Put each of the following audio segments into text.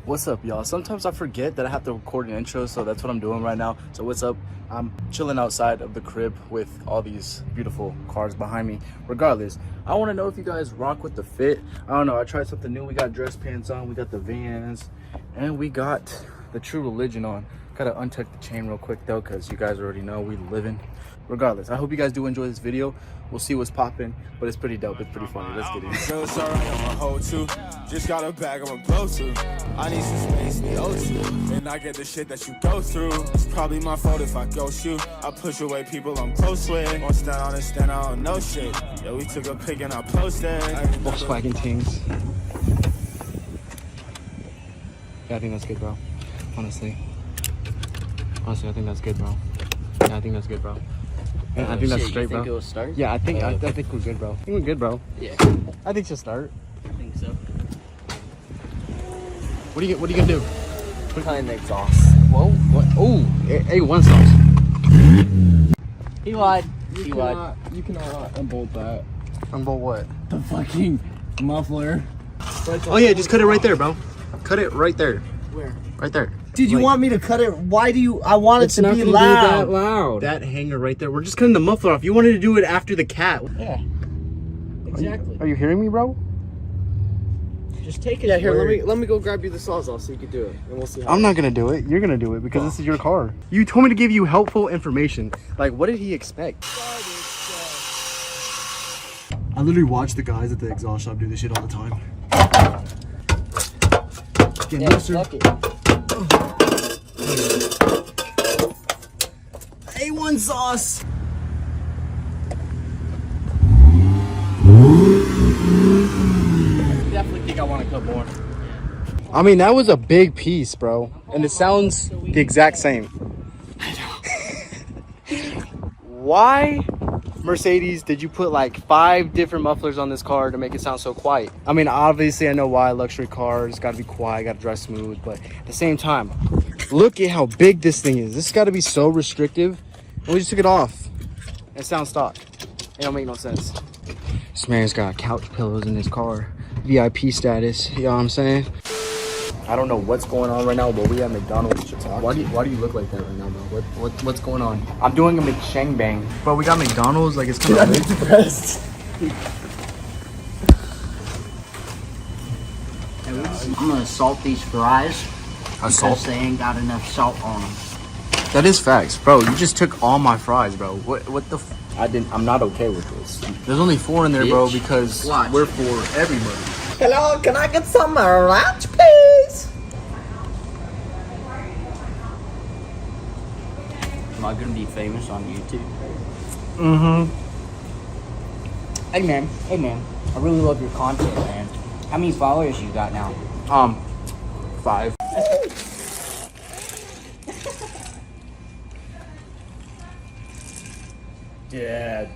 What's up, y'all? Sometimes I forget that I have to record an intro, so that's what I'm doing right now. So what's up? I'm chilling outside of the crib with all these beautiful cars behind me. Regardless, I want to know if you guys rock with the fit. I don't know, I tried something new. We got dress pants on, we got the Vans, and we got the True Religion on. Gotta untuck the chain real quick though, because you guys already know we living. Regardless, I hope you guys do enjoy this video. We'll see what's popping, but it's pretty dope. It's pretty funny. Let's get it. Feels alright on my hoe too. Just got a bag I'm blow to. I need some space, need O2. And I get the shit that you go through. It's probably my fault if I ghost you. I push away people I'm close with. Won't stand on and stand out on no shit. Yeah, we took a pic and I posted. Volkswagen things. Yeah, I think that's good, bro. Honestly, I think that's good, bro. Yeah, I think that's good, bro. Yeah, I think that's straight, bro. You think it will start? Yeah, I think we're good, bro. I think we're good, bro. Yeah. I think she'll start. I think so. What are you gonna do? Behind the exhaust. Whoa! What? Oh, A1 sauce. He lied. You cannot unbolt that. Unbolt what? The fucking muffler. Oh yeah, just cut it right there, bro. Cut it right there. Where? Right there. Dude, you want me to cut it? Why do you? I want it to be Be loud. that loud. That hanger right there. We're just cutting the muffler off. You wanted to do it after the cat. Yeah. Exactly. Are you hearing me, bro? Just take it. Yeah, here, let me go grab you the sawzall so you can do it, and we'll see how. I'm not gonna do it. You're gonna do it because this is your car. You told me to give you helpful information. Like, what did he expect? I literally watch the guys at the exhaust shop do this shit all the time. Getting Yeah, looser. fuck it. A1 sauce. Definitely think I want to cut more. I mean, that was a big piece, bro, and it sounds the exact same. I know. Why, Mercedes, did you put like 5 different mufflers on this car to make it sound so quiet? I mean, obviously I know why. Luxury cars gotta be quiet, gotta drive smooth, but at the same time, look at how big this thing is. This gotta be so restrictive. And we just took it off. It sounds stock. It don't make no sense. This man's got couch pillows in his car. VIP status, you know what I'm saying? I don't know what's going on right now, but we at McDonald's. Why do you look like that right now, bro? What's going on? I'm doing a McShangbang. Bro, we got McDonald's, like it's kind of big. Depressed. I'm gonna salt these fries because Salt? they ain't got enough salt on them. That is facts, bro. You just took all my fries, bro. What the? I'm not okay with this. There's only 4 in there, bro, Bitch. because Watch. we're for everybody. Hello, can I get some ranch, please? Am I gonna be famous on YouTube? Mm-hmm. Hey man, I really love your content, man. How many followers you got now? 5. Yeah.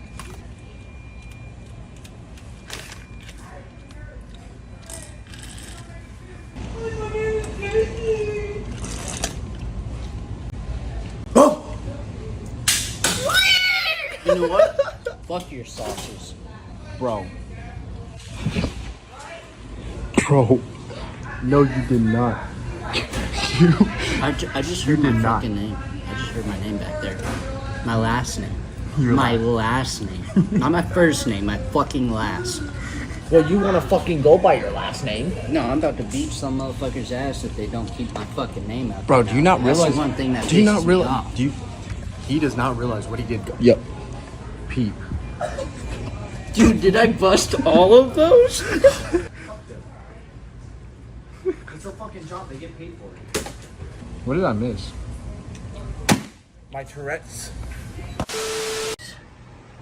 You know what? Fuck your sauces. Bro. Bro. No, you did not. I just heard You my did not. fucking name. I just heard my name back there. My last name. Your My last name. Not my first name, my fucking last. Well, you want to fucking go by your last name? No, I'm about to beat some motherfucker's ass if they don't keep my fucking name out. Bro, there do you now. not That's the realize? one thing that Do you pisses not me realize? off. He does not realize what he did. Yep. Peep. Dude, did I bust all of those? It's a fucking job. They get paid for it. What did I miss? My Tourette's.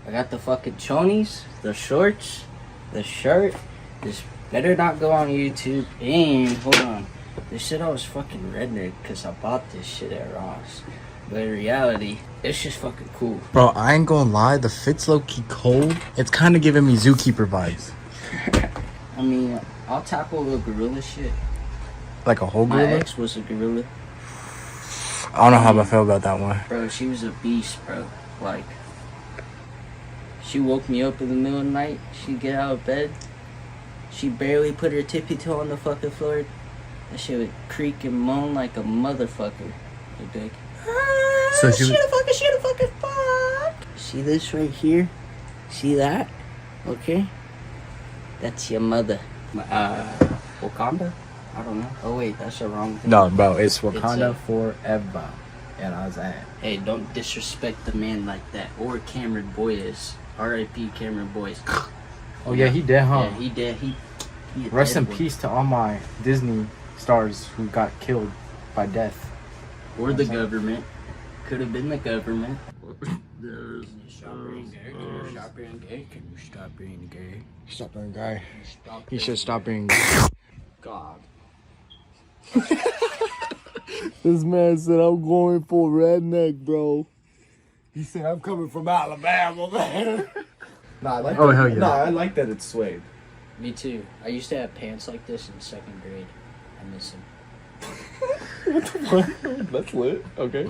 I got the fucking chonies, the shorts, the shirt. This better not go on YouTube. And hold on, they said I was fucking redneck because I bought this shit at Ross. But in reality, it's just fucking cool. Bro, I ain't gonna lie. The fit's low-key cold. It's kind of giving me Zookeeper vibes. I mean, I'll tackle the gorilla shit. Like a whole My gorilla? ex was a gorilla. I don't know how I feel about that one. Bro, she was a beast, bro. Like, she woke me up in the middle of the night. She'd get out of bed. She barely put her tippy toe on the fucking floor. That shit would creak and moan like a motherfucker. Hey, big. So she Fuck. See this right here? See that? Okay. That's your mother. Wakanda? I don't know. Oh wait, that's the wrong thing. No, bro, it's Wakanda It's forever. And I was at. Hey, don't disrespect the man like that. Or Cameron Boyes. R.I.P. Cameron Boyes. Oh yeah, he dead, huh? Yeah, he dead. He a Rest dead in boy. peace to all my Disney stars who got killed by death. Or the government. Could have been the government. Stop being gay. He should stop being God. This man said, I'm going for redneck, bro. He said, I'm coming from Alabama, man. Nah, I like Oh, that. hell yeah. Nah, I like that it's suede. Me too. I used to have pants like this in 2nd grade. I miss them. That's lit. Okay.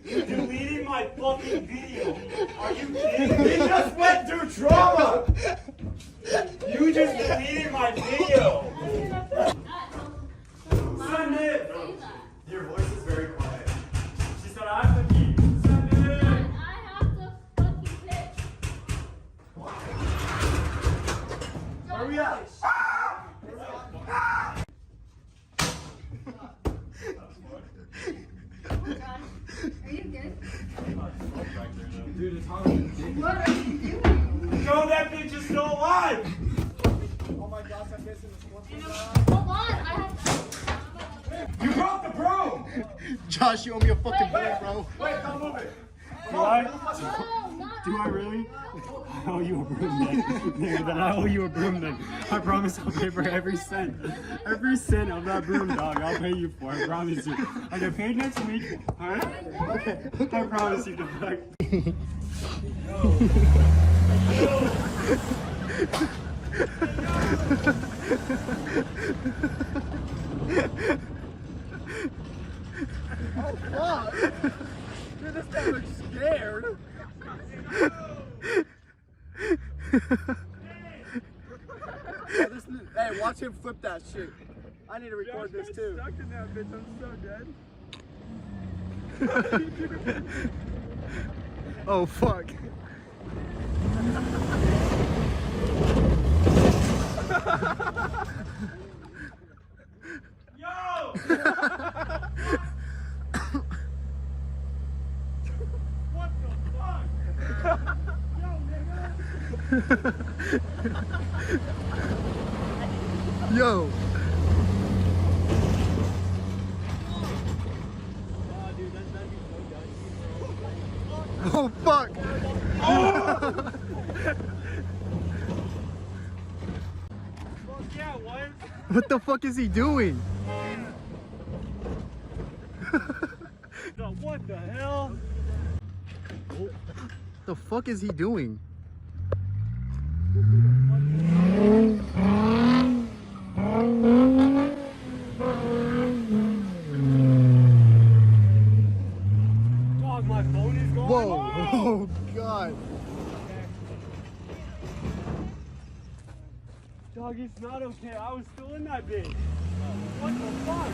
Deleting my fucking video. Are you kidding me? You just went through trauma. You just deleted my video. Send it. Your voice is very quiet. She said I have to keep. Send it. I have to fucking pitch. Where we at? Are you good? Dude, it's hard. What are you doing? Yo, that bitch is still alive. Hold on, I have You broke the broom. Josh, you owe me a fucking break, bro. Wait, don't move it. No, not Do I really? I owe you a broom then. Then I owe you a broom then. I promise I'll pay for every cent. Every cent of that broom, dog, I'll pay you for. I promise you. I'll get paid next week. Alright? I promise you, dog. Dude, this guy looks scared. Hey, watch him flip that shit. I need to record this too. Stuck in that bitch. I'm so dead. Oh, fuck. Yo! What the fuck? Yo. Oh, fuck. Yeah, what? What the fuck is he doing? No, what the hell? The fuck is he doing? Dog, my phone is gone. Whoa. Oh, God. Dog, it's not okay. I was still in that bitch. What the fuck?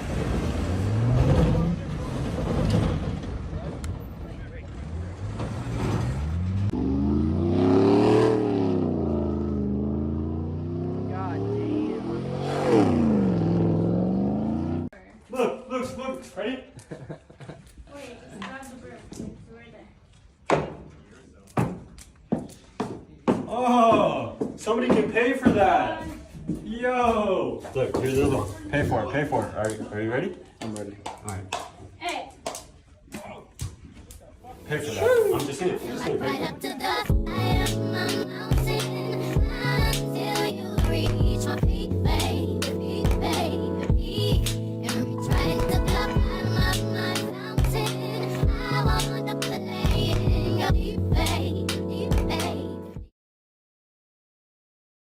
Look, ready? Wait, just grab the broom. It's right there. Oh! Somebody can pay for that. Yo. Look, here's the little. Pay for it. Pay for it. Are you ready? I'm ready. All right. Hey. Pay for that. I'm just saying. Pay for it.